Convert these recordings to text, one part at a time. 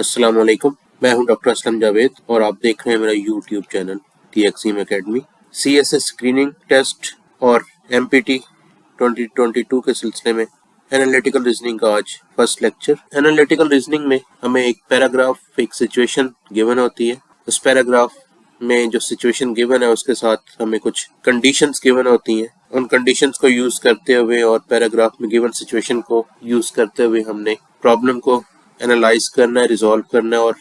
अस्सलाम वालेकुम, मैं हूं डॉक्टर असलम जावेद और आप देख रहे हैं मेरा यूट्यूब चैनल दी एक्सीम एकेडमी। CSS स्क्रीनिंग टेस्ट और MPT 2022 के सिलसिले में एनालिटिकल रीजनिंग का आज फर्स्ट लेक्चर। एनालिटिकल रीजनिंग में हमें एक पैराग्राफ, एक सिचुएशन गिवन होती है। उस पैराग्राफ में जो सिचुएशन गिवन है उसके साथ हमें कुछ कंडीशंस गिवन होती हैं। उन कंडीशंस को यूज करते हुए और पैराग्राफ में गिवन सिचुएशन को यूज करते हुए हमने प्रॉब्लम को एनालाइज करना है, रिजॉल्व करना है और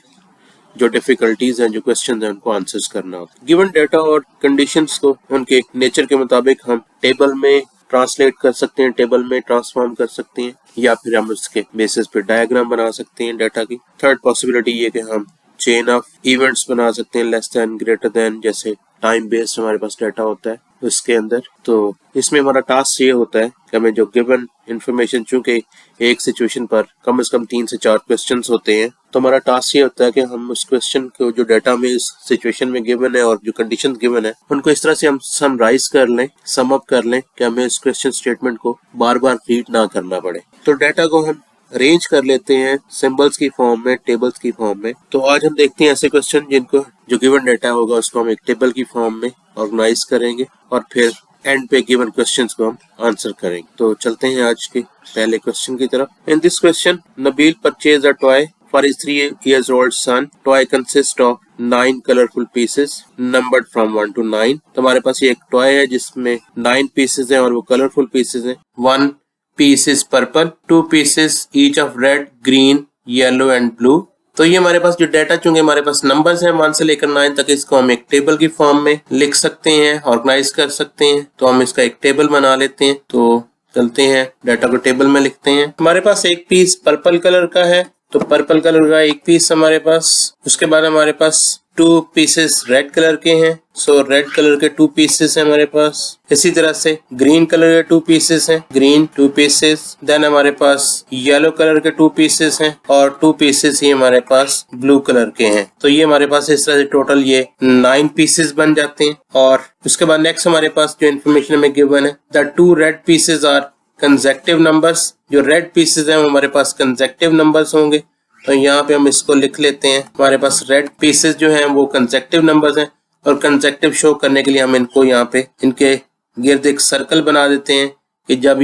जो डिफिकल्टीज हैं, जो क्वेश्चन हैं, उनको आंसर्स करना होता है। गिवन डेटा और कंडीशंस को उनके नेचर के मुताबिक हम टेबल में ट्रांसलेट कर सकते हैं, टेबल में ट्रांसफॉर्म कर सकते हैं, या फिर हम उसके बेसिस पे डायग्राम बना सकते हैं डेटा की। थर्ड पॉसिबिलिटी ये कि हम चेन ऑफ इवेंट्स बना सकते हैं, लेस देन, ग्रेटर देन, जैसे टाइम बेस्ड हमारे पास डेटा होता है उसके अंदर। तो इसमें हमारा टास्क ये होता है कि हमें जो गिवन इंफॉर्मेशन, चूंकि एक सिचुएशन पर कम से कम 3 से 4 क्वेश्चंस होते हैं, तो हमारा टास्क ये होता है कि हम उस क्वेश्चन को जो डेटा में इस सिचुएशन में गिवन है और जो कंडीशन गिवन है उनको इस तरह से हम समराइज कर लें, सम अप कर लें कि हमें इस क्वेश्चन स्टेटमेंट को बार बार रीड ना करना पड़े। तो डेटा को हम अरेंज कर लेते हैं सिंबल्स की फॉर्म में, टेबल्स की फॉर्म में। तो आज हम देखते हैं ऐसे क्वेश्चन जिनको जो गिवन डेटा होगा उसको हम एक टेबल की फॉर्म में ऑर्गेनाइज करेंगे और फिर एंड पे गिवन क्वेश्चंस को हम आंसर करेंगे। तो चलते हैं आज के पहले क्वेश्चन की तरफ। इन this question, Nabeel purchase a toy for his 3 years old son. Toy consists of 9 colorful pieces numbered from 1 to 9. तो हमारे पास ये एक टॉय है जिसमें 9 पीसेज हैं और वो कलरफुल पीसेज हैं। 1 piece is purple, 2 pieces each of red, green, yellow and blue. तो ये हमारे पास जो डेटा, चूंकि हमारे पास नंबर्स हैं 1 से लेकर 9 तक, इसको हम एक टेबल की फॉर्म में लिख सकते हैं, ऑर्गेनाइज कर सकते हैं। तो हम इसका एक टेबल बना लेते हैं। तो चलते हैं, डेटा को टेबल में लिखते हैं। हमारे पास एक पीस पर्पल कलर का है, तो पर्पल कलर का एक पीस हमारे पास। उसके बाद हमारे पास 2 पीसेस रेड कलर के हैं, सो रेड कलर के 2 पीसेस हैं हमारे पास। इसी तरह से ग्रीन कलर के 2 पीसेस हैं, ग्रीन 2 पीसेस। देन हमारे पास येलो कलर के 2 पीसेस हैं और 2 पीसेस ही हमारे पास ब्लू कलर के हैं। तो ये हमारे पास इस तरह से टोटल ये 9 पीसेस बन जाते हैं। और उसके बाद नेक्स्ट हमारे पास जो इन्फॉर्मेशन हमें गिवन है, the 2 red pieces are consecutive numbers. जो रेड पीसेस हैं वो हमारे पास कंसेक्टिव नंबर्स होंगे। तो यहाँ पे हम इसको लिख लेते हैं। हमारे पास रेड पीसेस जो हैं वो कंसेक्टिव नंबर्स हैं और कंसेक्टिव शो करने के लिए हम इनको यहाँ पे इनके गिर्द एक सर्कल बना देते हैं कि जब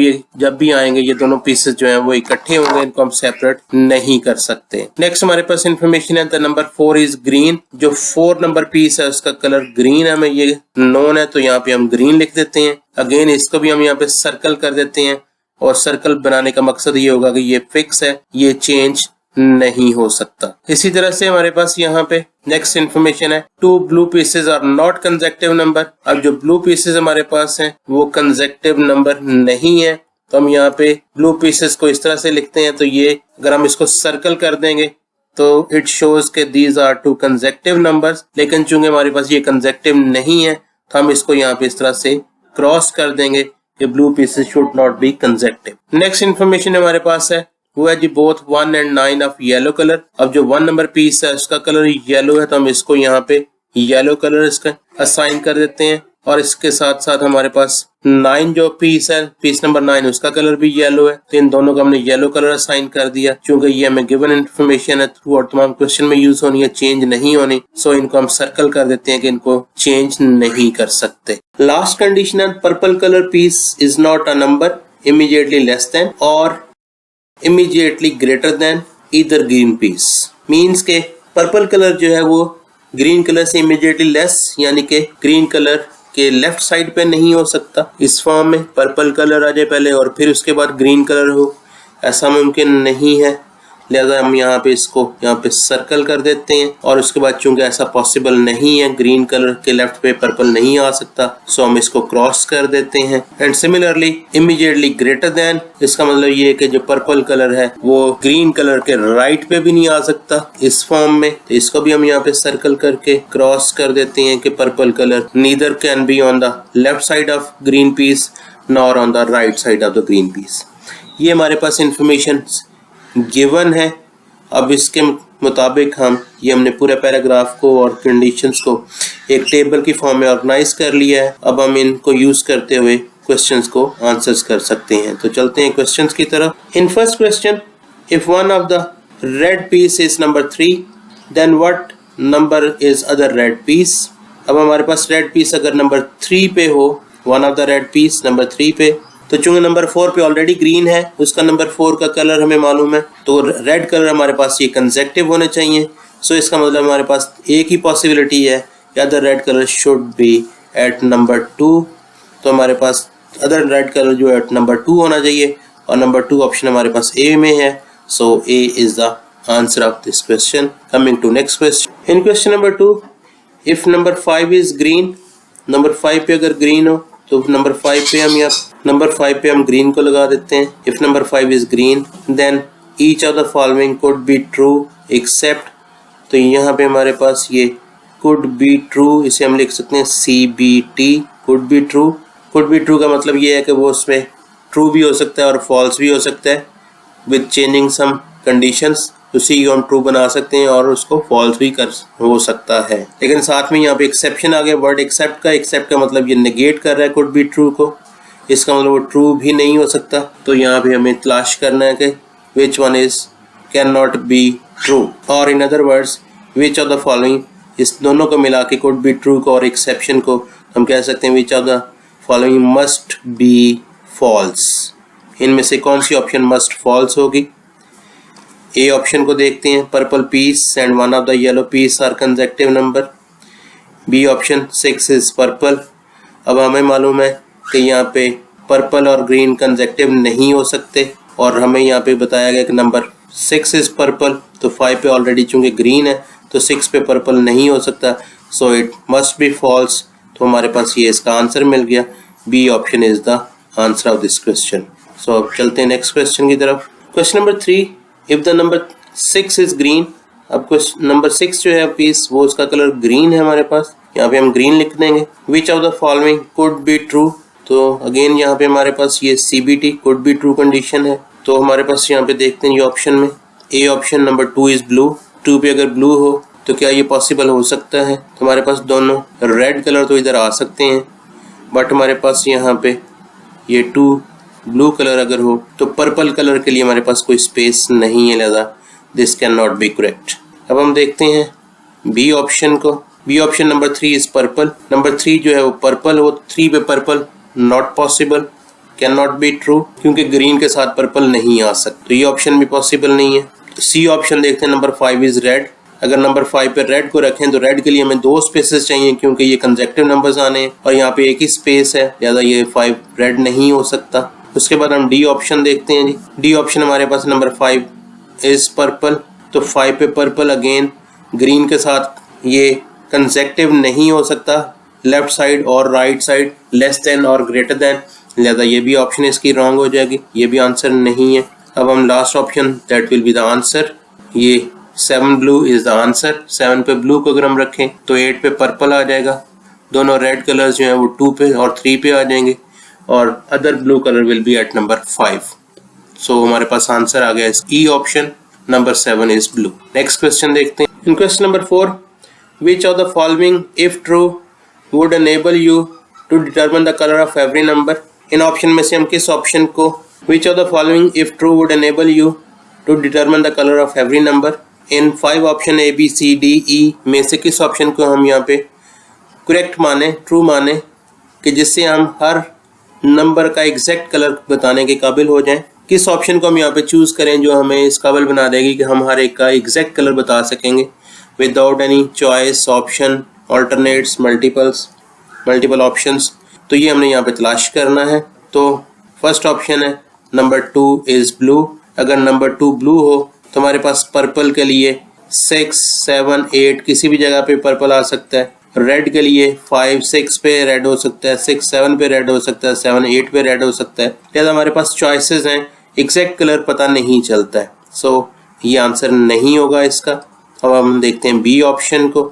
भी आएंगे ये दोनों पीसेस जो हैं वो इकट्ठे होंगे, इनको हम सेपरेट नहीं कर सकते। नेक्स्ट हमारे पास इंफॉर्मेशन है, द नंबर 4 इज ग्रीन। जो 4 नंबर पीस है उसका कलर ग्रीन है, हमें ये नोन है, तो यहाँ पे हम ग्रीन लिख देते हैं। अगेन इसको भी हम यहाँ पे सर्कल कर देते हैं और सर्कल बनाने का मकसद ये होगा कि ये फिक्स है, ये चेंज नहीं हो सकता। इसी तरह से हमारे पास यहाँ पे नेक्स्ट इन्फॉर्मेशन है, 2 blue pieces are not consecutive number. अब जो ब्लू पीसेस हमारे पास हैं वो कंसेक्टिव नंबर नहीं है, तो हम यहाँ पे ब्लू पीसेस को इस तरह से लिखते हैं। तो ये अगर हम इसको सर्कल कर देंगे तो इट शोज के दीज आर 2 कंसेक्टिव नंबर्स। लेकिन चूंकि हमारे पास ये कंसेक्टिव नहीं है तो हम इसको यहाँ पे इस तरह से क्रॉस कर देंगे कि blue pieces should not be consecutive. Next information हमारे पास है, हुआ जी both 1 and 9 of yellow colour. अब जो 1 नंबर पीस है उसका कलर येलो है, तो हम इसको यहाँ पे येलो कलर इसका असाइन कर देते हैं। और इसके साथ साथ हमारे पास 9 जो पीस है, पीस नंबर 9, उसका कलर भी येलो है, तो इन दोनों को हमने येलो कलर असाइन कर दिया। चूंकि ये हमें गिवन इन्फॉर्मेशन है, थ्रू और तमाम क्वेश्चन में यूज होनी है, चेंज नहीं होनी, सो इनको हम सर्कल कर देते हैं कि इनको चेंज नहीं कर सकते। लास्ट कंडीशन है, purple colour piece is not a number immediately less than और immediately greater than either green piece. Means के पर्पल कलर जो है वो ग्रीन कलर से इमीडिएटली लेस, यानी कि ग्रीन कलर के लेफ्ट साइड पे नहीं हो सकता। इस फॉर्म में पर्पल कलर आ जाए पहले और फिर उसके बाद ग्रीन कलर हो, ऐसा मुमकिन नहीं है। लिहाजा हम यहाँ पे इसको यहाँ पे सर्कल कर देते हैं। और उसके बाद चूंकि ऐसा पॉसिबल नहीं है, ग्रीन कलर के लेफ्ट पे पर्पल नहीं आ सकता, सो हम इसको क्रॉस कर देते हैं। And similarly immediately greater then, इसका मतलब ये है कि जो पर्पल कलर है वो ग्रीन कलर के राइट पे भी नहीं आ सकता इस फॉर्म में, तो इसको भी हम यहाँ पे सर्कल करके क्रॉस कर देते हैं कि purple colour neither can be on the left side of green peas nor on the right side of the green peas. ये हमारे पास इंफॉर्मेशन गिवन है। अब इसके मुताबिक हमने पूरे पैराग्राफ को और कंडीशंस को एक टेबल की फॉर्म में ऑर्गेनाइज कर लिया है। अब हम इनको यूज करते हुए क्वेश्चंस को आंसर्स कर सकते हैं। तो चलते हैं क्वेश्चंस की तरफ। In first question, if one of the red piece is number 3, then what number is other red piece. अब हमारे पास रेड पीस अगर नंबर 3 पे हो, one of the red piece number 3 पे, तो चूंकि नंबर 4 पे ऑलरेडी ग्रीन है, उसका नंबर 4 का कलर हमें मालूम है, तो रेड कलर हमारे पास ये कंसेक्टिव होने चाहिए। सो इसका मतलब हमारे पास एक ही पॉसिबिलिटी है कि other red colour should be at number 2। तो हमारे पास अदर रेड कलर जो है नंबर 2 होना चाहिए, और नंबर 2 ऑप्शन हमारे पास ए में है। So A is the answer of this question. Coming to next question. In question number 2, if number 5 is green, number 5 पे अगर ग्रीन हो तो नंबर 5 पे हम नंबर 5 पे हम ग्रीन को लगा देते हैं। If number 5 is green then each of the following could be true except, तो यहाँ पे हमारे पास ये कुड बी ट्रू, इसे हम लिख सकते हैं CBT, could be true. Could be true का मतलब ये है कि वो उसमें ट्रू भी हो सकता है और फॉल्स भी हो सकता है, विद चेंजिंग सम कंडीशंस। उसी को हम ट्रू बना सकते हैं और उसको फॉल्स भी कर हो सकता है। लेकिन साथ में यहाँ पे एक्सेप्शन आ गया, वर्ड एक्सेप्ट का। एक्सेप्ट का मतलब ये नेगेट कर रहा है कुड बी ट्रू को, इसका मतलब वो ट्रू भी नहीं हो सकता। तो यहाँ पे हमें तलाश करना है कि which one is can not be true, और in other words which of the following, इस दोनों को मिला के कुड बी ट्रू को और एक्सेप्शन को हम कह सकते हैं which of the following must be false. इनमें से कौन सी ऑप्शन मस्ट फॉल्स होगी? ए ऑप्शन को देखते हैं, purple piece and one of the yellow piece are consecutive number. B option 6 is purple. अब हमें मालूम है कि यहाँ पे पर्पल और ग्रीन कंसेक्टिव नहीं हो सकते, और हमें यहाँ पे बताया गया कि नंबर 6 इज पर्पल, तो 5 पे ऑलरेडी चूंकि ग्रीन है तो 6 पे पर्पल नहीं हो सकता। So it must be false. तो हमारे पास ये इसका आंसर मिल गया। B option is the answer of this question. So अब चलते हैं नेक्स्ट क्वेश्चन की तरफ। Question number 3, if the number 6 is green. अब क्वेश्चन नंबर 6 जो है पीस, वो उसका कलर ग्रीन है हमारे पास, यहाँ पे हम ग्रीन लिख देंगे। विच of the following could be true, तो अगेन यहाँ पे हमारे पास ये CBT could be true condition है। तो हमारे पास यहाँ पे देखते हैं ये ऑप्शन में, A option number 2 is blue. 2 पे अगर ब्लू हो तो क्या ये पॉसिबल हो सकता है? तो हमारे पास दोनों रेड कलर तो इधर आ सकते हैं, बट हमारे पास यहाँ पे ये 2 ब्लू कलर अगर हो तो पर्पल कलर के लिए हमारे पास कोई स्पेस नहीं है, लिहाजा this can not be correct. अब हम देखते हैं बी ऑप्शन को। B option number 3 is purple. Number 3 जो है वो पर्पल हो, 3 पे purple not possible, can not be true, क्योंकि ग्रीन के साथ पर्पल नहीं आ सकता, तो ये ऑप्शन भी पॉसिबल नहीं है। सी ऑप्शन देखते हैं, नंबर 5 इज रेड। अगर नंबर 5 पे रेड को रखें तो रेड के लिए हमें 2 स्पेसेस चाहिए, क्योंकि ये कंसेक्टिव नंबर्स आने हैं और यहाँ पे एक ही स्पेस है, लिहाजा ये 5 रेड नहीं हो सकता। उसके बाद हम डी ऑप्शन देखते हैं जी। डी ऑप्शन हमारे पास नंबर 5 इज पर्पल, तो 5 पे पर्पल अगेन ग्रीन के साथ ये कंसेक्टिव नहीं हो सकता, लेफ्ट साइड और राइट साइड लेस देन और ग्रेटर देन, लिहाजा ये भी ऑप्शन इसकी रॉन्ग हो जाएगी, ये भी आंसर नहीं है। अब हम last option that will B the answer, ये 7 ब्लू इज द आंसर। 7 पे ब्लू को अगर हम रखें तो 8 पे पर्पल आ जाएगा, दोनों रेड कलर्स जो हैं वो 2 पे और 3 पे आ जाएंगे, और other blue colour will be at number 5। सो हमारे पास आंसर आ गया E option, number 7 is blue. Next question देखते हैं। In question number 4, which of the following if true would enable you to determine the colour of every number. In option में से हम किस ऑप्शन को, which of the following if true would enable you to determine the colour of every number. In 5 option ABCDE में से किस option को हम यहाँ पे करेक्ट माने, ट्रू माने, कि जिससे हम हर नंबर का एग्जैक्ट कलर बताने के काबिल हो जाएं। किस ऑप्शन को हम यहाँ पे चूज करें जो हमें इस काबिल बना देगी कि हम हर एक का एग्जैक्ट कलर बता सकेंगे without any choice, option, alternates, multiple options. तो ये हमने यहाँ पे तलाश करना है। तो फर्स्ट ऑप्शन है नंबर 2 इज ब्लू। अगर नंबर 2 ब्लू हो तो हमारे पास पर्पल के लिए 6, 7, 8 किसी भी जगह पे पर्पल आ सकता है। रेड के लिए 5, 6 पे रेड हो सकता है, 6, 7 पे रेड हो सकता है, 7, 8 पे रेड हो सकता है। लिहाजा हमारे पास चॉइसेस हैं, एग्जैक्ट कलर पता नहीं चलता है। सो ये आंसर नहीं होगा इसका। अब हम देखते हैं बी ऑप्शन को,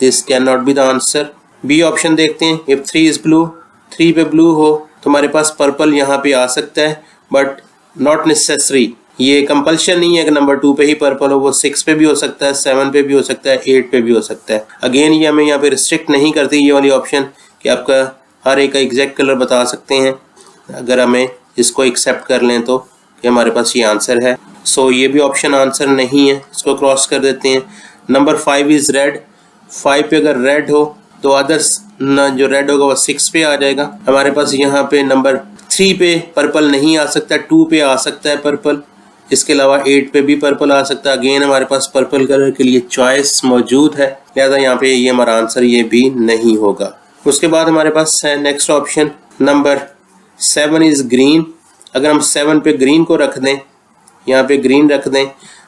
this can not be the answer. B option देखते हैं, इफ 3 इज ब्लू, 3 पे ब्लू हो तो हमारे पास पर्पल यहाँ पे आ सकता है, बट नॉट नेसेसरी, ये कंपल्शन नहीं है कि नंबर 2 पे ही पर्पल हो, वो 6 पे भी हो सकता है, 7 पे भी हो सकता है, 8 पे भी हो सकता है। अगेन ये हमें यहाँ पे रिस्ट्रिक्ट नहीं करती ये वाली ऑप्शन कि आपका हर एक का एग्जैक्ट कलर बता सकते हैं, अगर हमें इसको एक्सेप्ट कर लें तो कि हमारे पास ये आंसर है। सो ये भी ऑप्शन आंसर नहीं है, इसको क्रॉस कर देते हैं। Number 5 is red. 5 पे अगर रेड हो तो अदर्स जो रेड होगा वो 6 पे आ जाएगा। हमारे पास यहाँ पे नंबर 3 पे पर्पल नहीं आ सकता, 2 पे आ सकता है पर्पल, इसके अलावा 8 पे भी पर्पल आ सकता है। अगेन हमारे पास पर्पल कलर के लिए चॉइस मौजूद है, लिहाजा यहाँ पे ये हमारा आंसर ये भी नहीं होगा। उसके बाद हमारे पास है next option number 7 is green. अगर हम 7 पे ग्रीन को रख दें, यहाँ पे ग्रीन रख दें,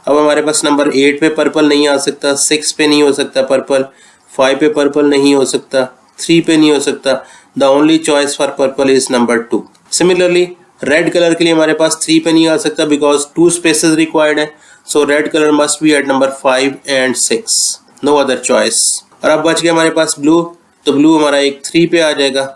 अब हमारे पास नंबर 8 पे पर्पल नहीं आ सकता, 6 पे नहीं हो सकता पर्पल, 5 पे पर्पल नहीं हो सकता, 3 पे नहीं हो सकता। The only choice for purple is number 2। Similarly red colour के लिए हमारे पास 3 पे नहीं आ सकता बिकॉज 2 स्पेसेस रिक्वायर्ड है। So red colour must be at number 5 and 6, no other choice. और अब बच गया हमारे पास ब्लू, तो ब्लू हमारा एक 3 पे आ जाएगा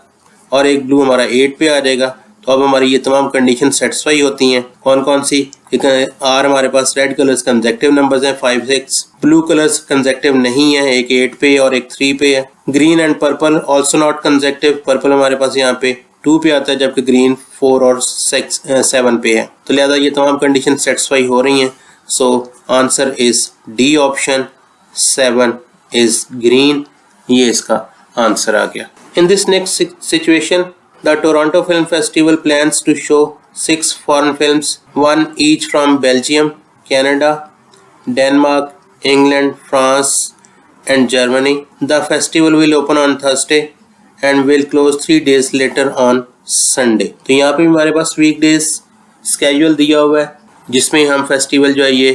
और एक ब्लू हमारा 8 पे आ जाएगा। तो अब हमारी ये तमाम कंडीशन सेटिस्फाई होती हैं। कौन कौन सी? आर हमारे पास रेड कलर्स कंसेक्टिव नंबर्स हैं 5, 6, ब्लू कलर्स कंसेक्टिव नहीं है, एक 8 पे और एक 3 पे है। Green and purple also not consecutive, purple हमारे पास यहाँ पे 2 पे आता है जबकि ग्रीन 4 और 7 पे है। तो लिहाजा ये तमाम कंडीशन सेटिस्फाई हो रही हैं। So answer is D option 7 is green, ये इसका आंसर आ गया। In this next situation the Toronto Film Festival plans to show 6 foreign films, one each from Belgium, Canada, Denmark, England, France and Germany. The festival will open on Thursday and will close 3 days later on Sunday. तो यहाँ पे हमारे पास weekdays schedule दिया हुआ है जिसमें हम festival जो है ये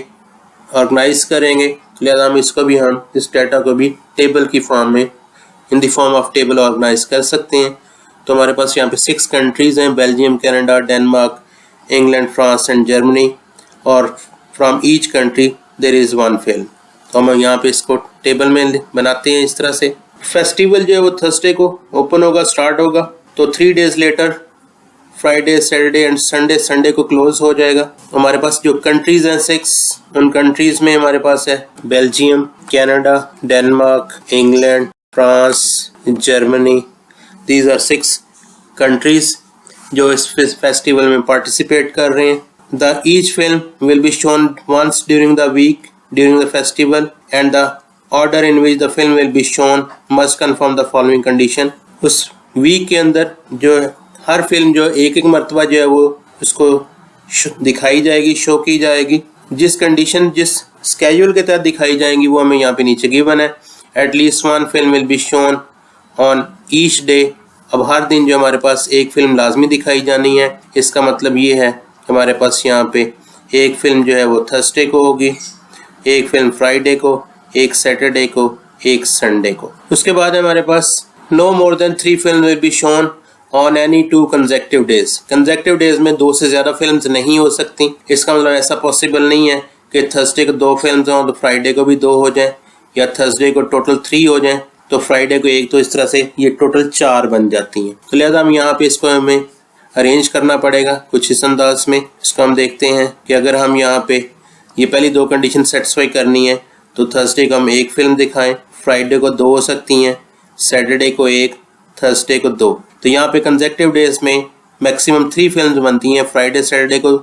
ऑर्गेनाइज करेंगे, लिहाजा हम इसको भी हम इस डाटा को भी टेबल की फॉर्म में in the form of table organise कर सकते हैं। तो हमारे पास यहाँ पे 6 कंट्रीज़ हैं, Belgium, Canada, Denmark, England, France and Germany, और from each country there is 1 film. तो हम यहाँ पे इसको टेबल में बनाते हैं इस तरह से। फेस्टिवल जो है वो थर्सडे को ओपन होगा, स्टार्ट होगा, तो 3 days later Friday, Saturday and Sunday को क्लोज हो जाएगा। हमारे पास जो कंट्रीज़ हैं 6, उन कंट्रीज़ में हमारे पास है Belgium, Canada, Denmark, England, France, Germany. These are 6 countries जो इस फेस्टिवल में पार्टिसिपेट कर रहे हैं। The each film will be shown once during the week during the festival and the order in which the film will be shown must confirm the following condition। उस week के अंदर जो हर film जो एक मरतबा जो है वो उसको दिखाई जाएगी, शो की जाएगी। जिस कंडीशन जिस स्केड्यूल के तहत दिखाई जाएंगी वो हमें यहाँ पे नीचे गिवन है। At least 1 film will be shown on each day। अब हर दिन जो हमारे पास एक फिल्म लाजमी दिखाई जानी है। इसका मतलब ये है कि हमारे पास यहाँ पे एक फिल्म जो है वो थर्सडे को होगी, एक फिल्म फ्राइडे को, एक सैटरडे को, एक संडे को। उसके बाद हमारे पास no more than 3 film will be shown on any 2 consecutive days. Consecutive days में 2 से ज़्यादा फिल्म्स नहीं हो सकती। इसका मतलब ऐसा पॉसिबल नहीं है कि थर्सडे को 2 फिल्म्स हों तो फ्राइडे को भी 2 हो जाएं, या थर्सडे को टोटल 3 हो जाएं तो फ्राइडे को 1। तो इस तरह से ये टोटल 4 बन जाती हैं। तो लिहाजा हम यहाँ पे इसको हमें अरेंज करना पड़ेगा कुछ इस अंदाज में। इसको हम देखते हैं कि अगर हम यहाँ पे ये पहली 2 कंडीशन सेटिस्फाई करनी है तो थर्सडे को हम 1 फिल्म दिखाएं, फ्राइडे को 2 हो सकती हैं, सैटरडे को 1, थर्सडे को 2। तो यहाँ पे कंसेक्टिव डेज में मैक्सिमम 3 फिल्म बनती हैं। फ्राइडे सैटरडे को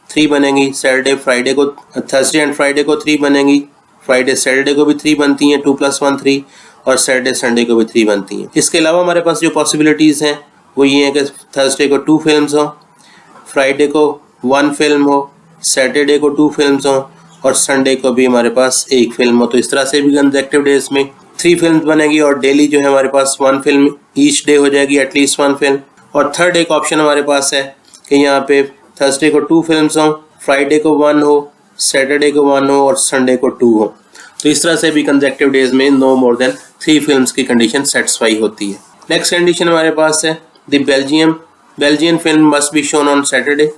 3 बनेंगी, सैटरडे फ्राइडे को, थर्सडे एंड फ्राइडे को 3 बनेंगी, फ्राइडे सैटरडे को भी 3 बनती हैं, 2 + 1 3, और सैटरडे संडे को भी 3 बनती हैं। इसके अलावा हमारे पास जो पॉसिबिलिटीज़ हैं वो ये है कि थर्सडे को 2 फिल्म्स हों, फ्राइडे को 1 फिल्म हो, सैटरडे को 2 फिल्म्स हों और संडे को भी हमारे पास 1 फिल्म हो। तो इस तरह से भी कंसेक्टिव डेज में 3 फिल्म्स बनेगी और डेली जो है हमारे पास 1 फिल्म ईच डे हो जाएगी, एटलीस्ट 1 फिल्म। और थर्ड एक ऑप्शन हमारे पास है कि यहाँ पे थर्सडे को 2 फिल्म्स हों, फ्राइडे को 1 हो, सैटरडे को 1 हो और संडे को 2 हो। तो इस तरह से भी कंसेक्टिव डेज में नो मोर देन 3 फिल्म्स की कंडीशन सेटिस्फाई होती है। नेक्स्ट कंडीशन हमारे पास है the Belgian film must be shown on Saturday.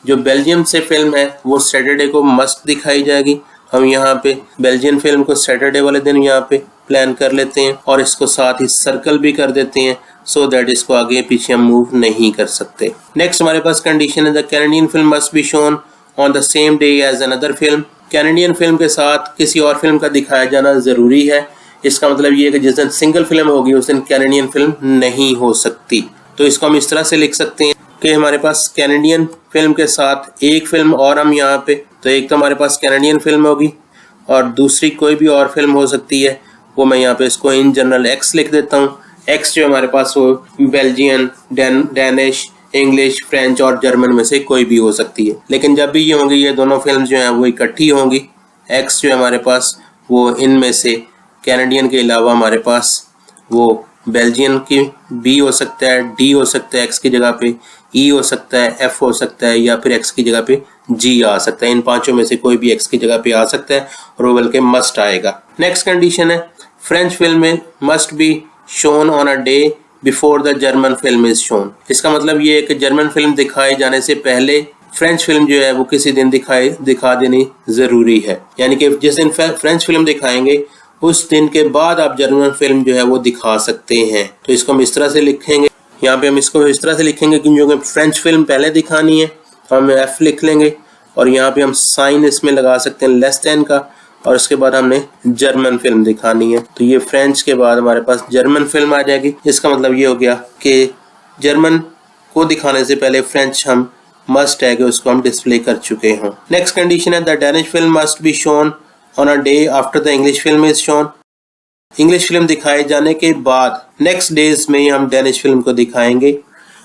जो बेल्जियम से फिल्म है वो सैटरडे को मस्ट दिखाई जाएगी। हम यहाँ पे बेल्जियन फिल्म को सैटरडे वाले दिन यहाँ पे प्लान कर लेते हैं और इसको साथ ही सर्कल भी कर देते हैं सो दैट इसको आगे पीछे हम मूव नहीं कर सकते। नेक्स्ट हमारे पास कंडीशन है the Canadian film must be shown on the same day as another film. Canadian film के साथ किसी और फिल्म का दिखाया जाना ज़रूरी है। इसका मतलब ये है कि जिस दिन सिंगल फिल्म होगी उस दिन कैनेडियन फिल्म नहीं हो सकती। तो इसको हम इस तरह से लिख सकते हैं कि हमारे पास कैनेडियन फिल्म के साथ एक फिल्म और हम यहाँ पे, तो एक तो हमारे पास कैनेडियन फिल्म होगी और दूसरी कोई भी और फिल्म हो सकती है, वो मैं यहाँ पे इसको इन जनरल एक्स लिख देता हूँ। एक्स जो हमारे पास वो बेल्जियन, डैनिश, इंग्लिश, फ्रेंच और जर्मन में से कोई भी हो सकती है। लेकिन जब भी ये होंगी, ये दोनों फिल्म जो हैं वो इकट्ठी होंगी। एक्स जो है हमारे पास वो इनमें से कैनेडियन के अलावा हमारे पास वो बेल्जियन की बी हो सकता है, डी हो सकता है एक्स की जगह पे, ई हो सकता है, एफ हो सकता है, या फिर एक्स की जगह पे जी आ सकता है। इन पांचों में से कोई भी एक्स की जगह पे आ सकता है और वो बल्कि मस्ट आएगा। नेक्स्ट कंडीशन है फ्रेंच फिल्म में must be shown on a day before the German film is shown. इसका मतलब ये है कि जर्मन फिल्म दिखाए जाने से पहले फ्रेंच फिल्म जो है वो किसी दिन दिखा देनी जरूरी है। यानी कि जिस दिन फ्रेंच फिल्म दिखाएंगे उस दिन के बाद आप जर्मन फिल्म जो है वो दिखा सकते हैं। तो इसको हम इस तरह से लिखेंगे, यहाँ पे हम इसको इस तरह से लिखेंगे कि जो फ्रेंच फिल्म पहले दिखानी है तो हम एफ लिख लेंगे और यहाँ पे हम साइन इसमें लगा सकते हैं लेस देन का, और उसके बाद हमने जर्मन फिल्म दिखानी है तो ये फ्रेंच के बाद हमारे पास जर्मन फिल्म आ जाएगी। इसका मतलब ये हो गया कि जर्मन को दिखाने से पहले फ्रेंच हम मस्ट है कि उसको हम डिस्प्ले कर चुके हों। नेक्स्ट कंडीशन है the Danish film must be shown on a day after the English film is shown. English film दिखाए जाने के बाद नेक्स्ट डेज में हम डैनिश फिल्म को दिखाएंगे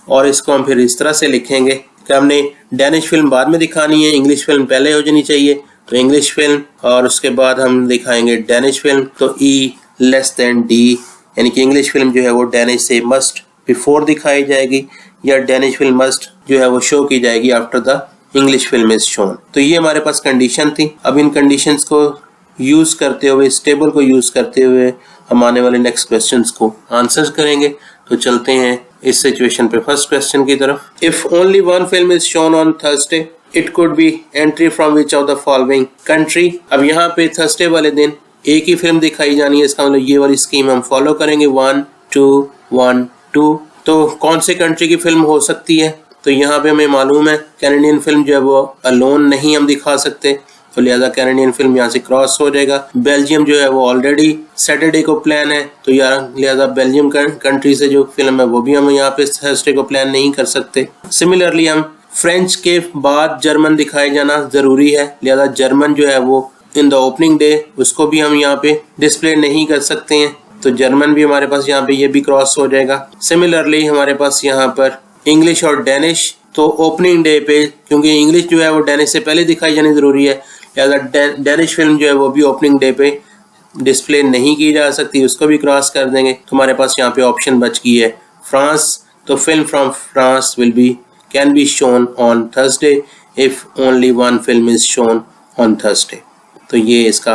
और इसको हम फिर इस तरह से लिखेंगे कि हमने डैनिश फिल्म बाद में दिखानी है, इंग्लिश फिल्म पहले हो जानी चाहिए, तो इंग्लिश फिल्म और उसके बाद हम दिखाएंगे डैनिश फिल्म, तो ई लेस देन डी, यानी कि इंग्लिश फिल्म जो है वो डैनिश से मस्ट बिफोर दिखाई जाएगी या डैनिश फिल्म मस्ट जो है वो शो की जाएगी after the English film is shown. तो ये हमारे पास कंडीशन थी। अब इन कंडीशंस को यूज करते हुए, इस टेबल को यूज करते हुए हम आने वाले नेक्स्ट क्वेश्चंस को आंसर करेंगे। तो चलते हैं इस सिचुएशन पे फर्स्ट क्वेश्चन की तरफ। If only one film is shown on Thursday it could be entry from which of the following country. अब यहाँ पे थर्सडे वाले दिन एक ही फिल्म दिखाई जानी है, इसका मतलब ये वाली स्कीम हम फॉलो करेंगे 1 2 1 2। तो कौन से कंट्री की फिल्म हो सकती है, तो यहाँ पे हमें मालूम है कैनेडियन फिल्म जो है वो अलोन नहीं हम दिखा सकते, तो लिहाजा कैनेडियन फिल्म यहाँ से क्रॉस हो जाएगा। बेल्जियम जो है वो ऑलरेडी सैटरडे को प्लान है, तो यार लिहाजा बेल्जियम कंट्री से जो फिल्म है वो भी हम यहाँ पे थर्सडे को प्लान नहीं कर सकते। सिमिलरली हम फ्रेंच के बाद जर्मन दिखाए जाना जरूरी है, लिहाजा जर्मन जो है वो इन द ओपनिंग डे उसको भी हम यहाँ पे डिस्प्ले नहीं कर सकते हैं, तो जर्मन भी हमारे पास यहाँ पे ये भी क्रॉस हो जाएगा। सिमिलरली हमारे पास यहाँ पर इंग्लिश और डैनिश, तो ओपनिंग डे पे क्योंकि इंग्लिश जो है वो डैनिश से पहले दिखाई जानी जरूरी है, लिहाजा डैनिश फिल्म जो है वो भी ओपनिंग डे पे डिस्प्ले नहीं की जा सकती, उसको भी क्रॉस कर देंगे। तो हमारे पास यहाँ पे ऑप्शन बच गई है फ्रांस, तो film from France can be shown on Thursday if only one film is shown on Thursday. तो ये इसका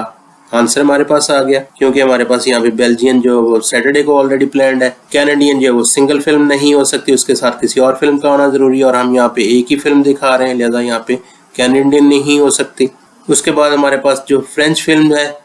आंसर हमारे पास आ गया, क्योंकि हमारे पास यहाँ पे बेल्जियन जो सैटरडे को ऑलरेडी प्लान्ड है, कैनेडियन जो वो सिंगल फिल्म नहीं हो सकती, उसके साथ किसी और फिल्म का होना जरूरी है, और हम यहाँ पे एक ही फिल्म दिखा रहे हैं, लिहाजा यहाँ पे कैनेडियन नहीं हो सकती। उसके बाद हमारे पास जो फ्रेंच फिल्म है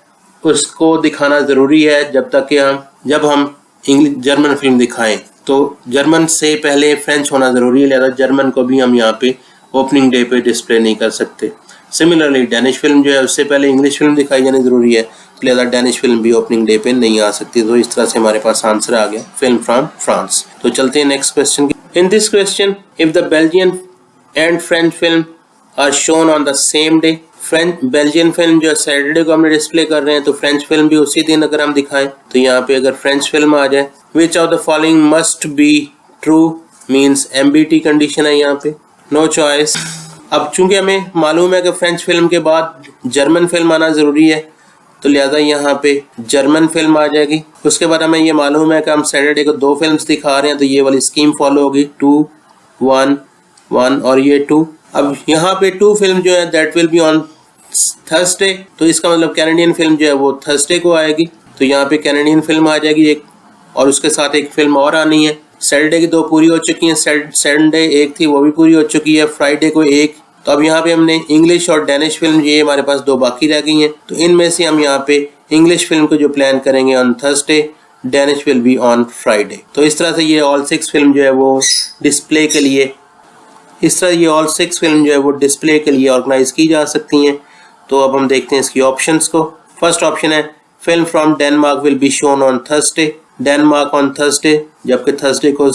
उसको दिखाना जरूरी है जब हम जर्मन फिल्म दिखाएं, तो जर्मन से पहले फ्रेंच होना जरूरी है, लिहाजा जर्मन को भी हम यहाँ पे ओपनिंग डे पे डिस्प्ले नहीं कर सकते। सिमिलरली डैनिश फिल्म जो है उससे पहले इंग्लिश फिल्म दिखाई जानी जरूरी है, लिहाजा डैनिश फिल्म भी ओपनिंग डे पे नहीं आ सकती। तो इस तरह से हमारे पास आंसर आ गया फिल्म फ्रॉम फ्रांस। तो चलते हैं नेक्स्ट क्वेश्चन की। In this question if the Belgian and French film are shown on the same day, Belgian film जो सैटरडे को हमने डिस्प्ले कर रहे हैं, तो फ्रेंच फिल्म भी उसी दिन अगर हम दिखाएं, तो यहाँ पे अगर फ्रेंच फिल्म आ जाए विच of the following must be true, means MBT condition है यहाँ पे, नो चॉइस। अब चूंकि हमें मालूम है कि फ्रेंच फिल्म के बाद जर्मन फिल्म आना जरूरी है, तो लिहाजा यहाँ पे जर्मन फिल्म आ जाएगी। उसके बाद हमें ये मालूम है कि हम सैटरडे को 2 फिल्म्स दिखा रहे हैं, तो ये वाली स्कीम फॉलो होगी 2 1 1 और ये 2। अब यहाँ पे 2 फिल्म जो है that will be on Thursday, तो इसका मतलब कैनेडियन फिल्म जो है वो थर्सडे को आएगी, तो यहाँ पे कैनेडियन फिल्म आ जाएगी एक, और उसके साथ एक फिल्म और आनी है। सैटरडे की 2 पूरी हो चुकी हैं, संडे एक थी वो भी पूरी हो चुकी है, फ्राइडे को एक, तो अब यहाँ पे हमने इंग्लिश और डैनिश फिल्म ये हमारे पास 2 बाकी रह गई हैं, तो इनमें से हम यहाँ पे इंग्लिश फिल्म को जो प्लान करेंगे on Thursday, Danish will be on Friday. तो इस तरह से ये ऑल 6 फिल्म जो है वो डिस्प्ले के लिए ऑर्गेनाइज की जा सकती हैं। तो अब हम देखते हैं इसकी ऑप्शंस को। फर्स्ट ऑप्शन है film from Denmark will be shown on Thursday, Denmark on Thursday, जबकि थर्सडे को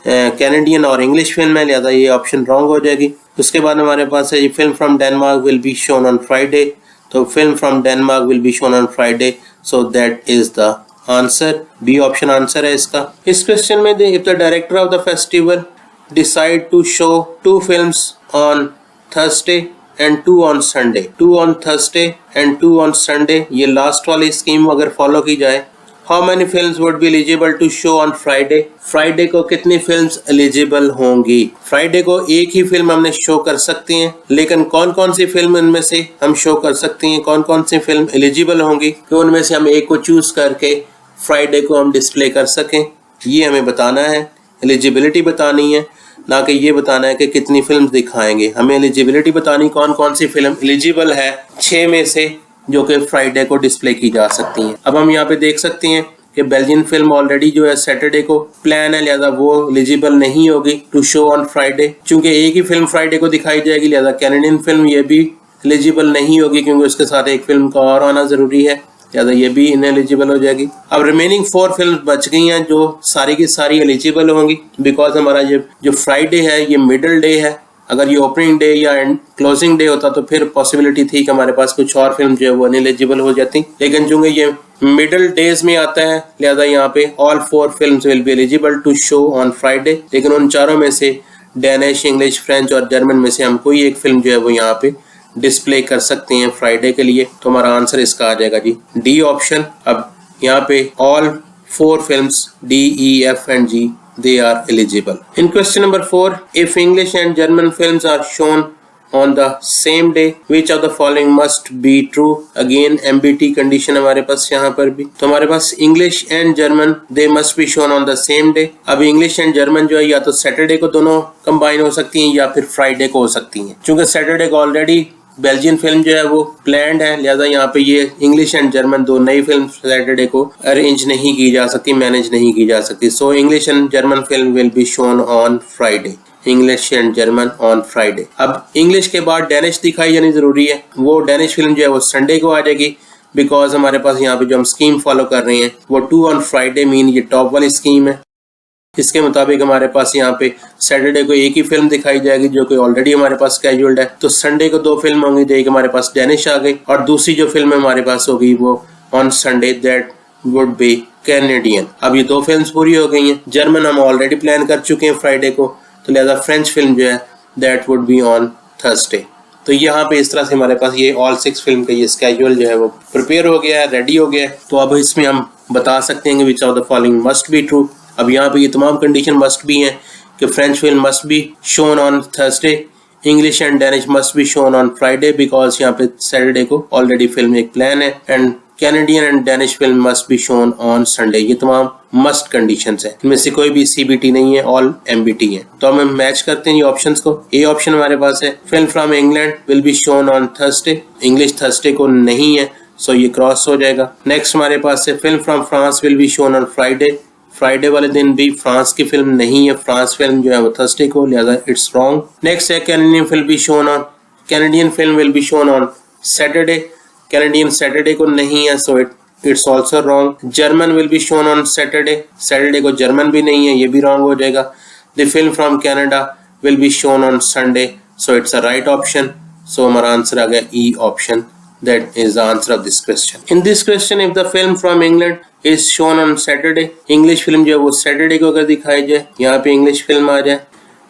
कैनेडियन और इंग्लिश फिल्म है, लिहाजा ये ऑप्शन रॉन्ग हो जाएगी। उसके बाद हमारे पास है ये film from Denmark will be shown on Friday, तो film from Denmark will be shown on Friday, so that is the answer, B option answer है इसका। इस क्वेश्चन में if the director of the festival decide to show 2 films on Thursday and 2 on Sunday, 2 on Thursday and 2 on Sunday, ये last वाली scheme अगर follow की जाए, how many films would be eligible to show on Friday, Friday को कितनी films eligible होंगी। Friday को एक ही फिल्म हमने शो कर सकते हैं, लेकिन कौन कौन सी फिल्म इनमें से हम शो कर सकते हैं, कौन कौन सी फिल्म एलिजिबल होंगी कि उनमें से हम एक को चूज करके फ्राइडे को हम डिस्प्ले कर सकें, ये हमें बताना है। एलिजिबिलिटी बतानी है, ना कि ये बताना है कि कितनी फिल्म दिखाएंगे। हमें एलिजिबिलिटी बतानी कौन कौन सी फिल्म एलिजिबल है 6 में से जो कि फ्राइडे को डिस्प्ले की जा सकती हैं। अब हम यहाँ पे देख सकते हैं कि बेल्जियन फिल्म ऑलरेडी जो है सैटरडे को प्लान है, लिहाजा वो एलिजिबल नहीं होगी टू शो ऑन फ्राइडे, क्योंकि एक ही फिल्म फ्राइडे को दिखाई जाएगी। लिहाजा कैनेडियन फिल्म ये भी एलिजिबल नहीं होगी, क्योंकि उसके साथ एक फिल्म का और आना जरूरी है, लिहाजा ये भी इनएलिजिबल हो जाएगी। अब रिमेनिंग 4 फिल्म बच गई हैं जो सारी की सारी एलिजिबल होंगी, बिकॉज हमारा ये जो फ्राइडे है ये मिडल डे है। अगर ये ओपनिंग डे या क्लोजिंग डे होता तो फिर पॉसिबिलिटी थी कि हमारे पास कुछ और फिल्म जो है वो अनएलिजिबल हो जाती, लेकिन चूंकि ये मिडल डेज में आता है, लिहाजा यहाँ पे all 4 films will be eligible to show on Friday. लेकिन उन चारों में से डेनिश, इंग्लिश, फ्रेंच और जर्मन में से हम कोई एक फिल्म जो है वो यहाँ पे डिस्प्ले कर सकते हैं फ्राइडे के लिए, तो हमारा आंसर इसका आ जाएगा जी डी ऑप्शन। अब यहाँ पे all 4 films D, E, F and G they are eligible. In question number 4, if English and German films are shown on the same day, which of the following must be true? Again MBT condition हमारे पास यहाँ पर भी, तो हमारे पास English and German they must be shown on the same day। अब English and German जो है या तो सैटरडे को दोनों कंबाइन हो सकती हैं या फिर फ्राइडे को हो सकती हैं। चूंकि सैटरडे को ऑलरेडी बेल्जियन फिल्म जो है वो प्लान्ड है, लिहाजा यहाँ पे ये इंग्लिश एंड जर्मन 2 नई फिल्म सैटरडे को अरेंज नहीं की जा सकती, मैनेज नहीं की जा सकती। So English and German film will be shown on Friday, English and German on Friday. अब इंग्लिश के बाद डेनिश दिखाई जानी जरूरी है, वो डेनिश फिल्म जो है वो संडे को आ जाएगी, बिकॉज हमारे पास यहाँ पे जो हम स्कीम फॉलो कर रहे हैं वो 2 ऑन फ्राइडे मीन ये टॉप वाली स्कीम है। इसके मुताबिक हमारे पास यहाँ पे सैटरडे को एक ही फिल्म दिखाई जाएगी जो कि ऑलरेडी हमारे पास स्केड्यूल्ड है, तो संडे को 2 फिल्म होंगी, तो एक हमारे पास डेनिश आ गई और दूसरी जो फिल्म हमारे पास होगी वो on Sunday, that would be Canadian. अब ये 2 फिल्म्स पूरी हो गई हैं। जर्मन हम ऑलरेडी प्लान कर चुके हैं फ्राइडे को, तो लिहाजा फ्रेंच फिल्म जो है that would be on Thursday. तो यहाँ पे इस तरह से हमारे पास ये ऑल 6 फिल्म का ये स्केड्यूल जो है वो प्रिपेयर हो गया है, रेडी हो गया है। तो अब इसमें हम बता सकते हैं कि विच of the following must be true. अब यहाँ पे ये तमाम कंडीशन मस्ट भी हैं कि French film must be shown on Thursday, English and Danish must be shown on Friday because यहाँ पे सैटरडे को ऑलरेडी फिल्म एक प्लान है, and Canadian and Danish film must be shown on Sunday. ये तमाम मस्ट कंडीशंस है, इनमें से कोई भी CBT नहीं है, ऑल MBT है। तो हम मैच करते हैं ये ऑप्शंस को। ए ऑप्शन हमारे पास है film from England will be shown on Thursday, English Thursday को नहीं है, सो ये क्रॉस हो जाएगा। नेक्स्ट हमारे पास है film from France will be shown on Friday, Friday वाले दिन भी फ्रांस की फिल्म नहीं है, फ्रांस फिल्म जो है वो थर्सडे को, लिहाजा इट्स रॉन्ग। नेक्स्ट है Canadian film be shown on, Canadian film will be shown on Saturday, Canadian Saturday को नहीं है, so it's also wrong. German will be shown on Saturday, Saturday को जर्मन भी नहीं है, ये भी रॉन्ग हो जाएगा। The film from Canada will be shown on Sunday, so it's a right option. So हमारा आंसर आ गया E option, that is the answer of this question. In this question, if the film from England is shown on Saturday, English film जो है वो Saturday को अगर दिखाई जाए, यहाँ पे English film आ जाए,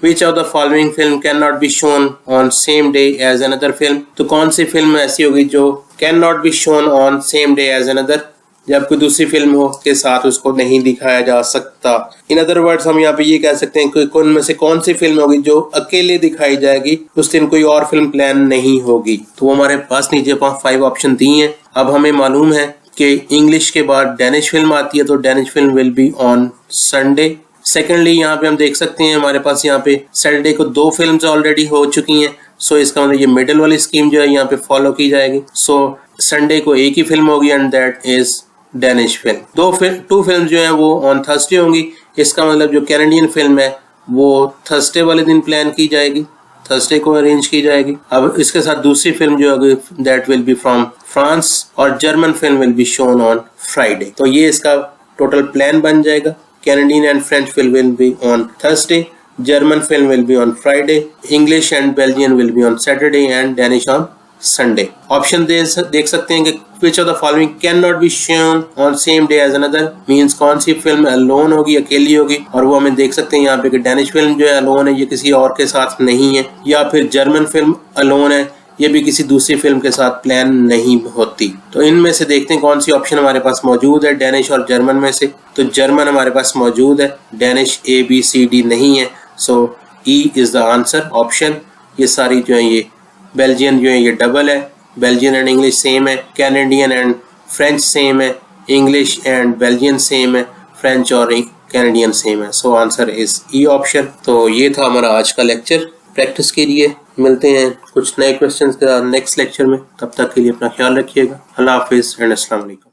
which of the following film cannot be shown on same day as another film? तो कौन सी फिल्म ऐसी होगी जो cannot be shown on same day as another, जब कोई दूसरी फिल्म हो के साथ उसको नहीं दिखाया जा सकता। इन अदर वर्ड्स हम यहाँ पे ये कह सकते हैं कि उनमें से कौन सी फिल्म होगी जो अकेले दिखाई जाएगी, उस दिन कोई और फिल्म प्लान नहीं होगी। तो वो हमारे पास नीचे 5 ऑप्शन दिए हैं। अब हमें मालूम है कि इंग्लिश के बाद डेनिश फिल्म आती है, तो Danish film will be on Sunday. Secondly यहाँ पे हम देख सकते हैं हमारे पास यहाँ पे सैटरडे को 2 फिल्म्स ऑलरेडी हो चुकी हैं, सो इसका मतलब ये मिडिल वाली स्कीम जो है यहाँ पे फॉलो की जाएगी। सो संडे को एक ही फिल्म होगी and that is Danish film. 2 film जो है वो ऑन थर्सडे होंगी, इसका मतलब जो कैनेडियन फिल्म है वो थर्सडे वाले दिन प्लान की जाएगी, थर्सडे को अरेंज की जाएगी। अब इसके साथ दूसरी फिल्म जो होगी that will be from France, और German film will be shown on Friday. तो ये इसका टोटल प्लान बन जाएगा। Canadian and French film will be on Thursday, German film will be on Friday, English and Belgian will be on Saturday and Danish on Sunday. Option देख सकते हैं कि which of the following cannot be shown on same day as another, means कौन सी film alone होगी, अकेली होगी, और वो हमें देख सकते हैं यहाँ पे कि डेनिश फिल्म जो है अलोन है, ये किसी और के साथ नहीं है, या फिर जर्मन फिल्म अलोन है, ये भी किसी दूसरी फिल्म के साथ प्लान नहीं होती। तो इनमें से देखते हैं कौन सी ऑप्शन हमारे पास मौजूद है डेनिश और जर्मन में से। तो जर्मन हमारे पास मौजूद है, डेनिश ABCD नहीं है, सो E is the answer option. ये सारी जो है ये बेल्जियन जो है ये डबल है, बेल्जियन एंड इंग्लिश सेम है, कैनेडियन एंड फ्रेंच सेम है, इंग्लिश एंड बेल्जियन सेम है, फ्रेंच और कैनेडियन सेम है, so answer is E option. तो ये था हमारा आज का लेक्चर। प्रैक्टिस के लिए मिलते हैं कुछ नए क्वेश्चंस के साथ नेक्स्ट लेक्चर में। तब तक के लिए अपना ख्याल रखिएगा। अल्लाह हाफिज एंड अस्सलाम वालेकुम।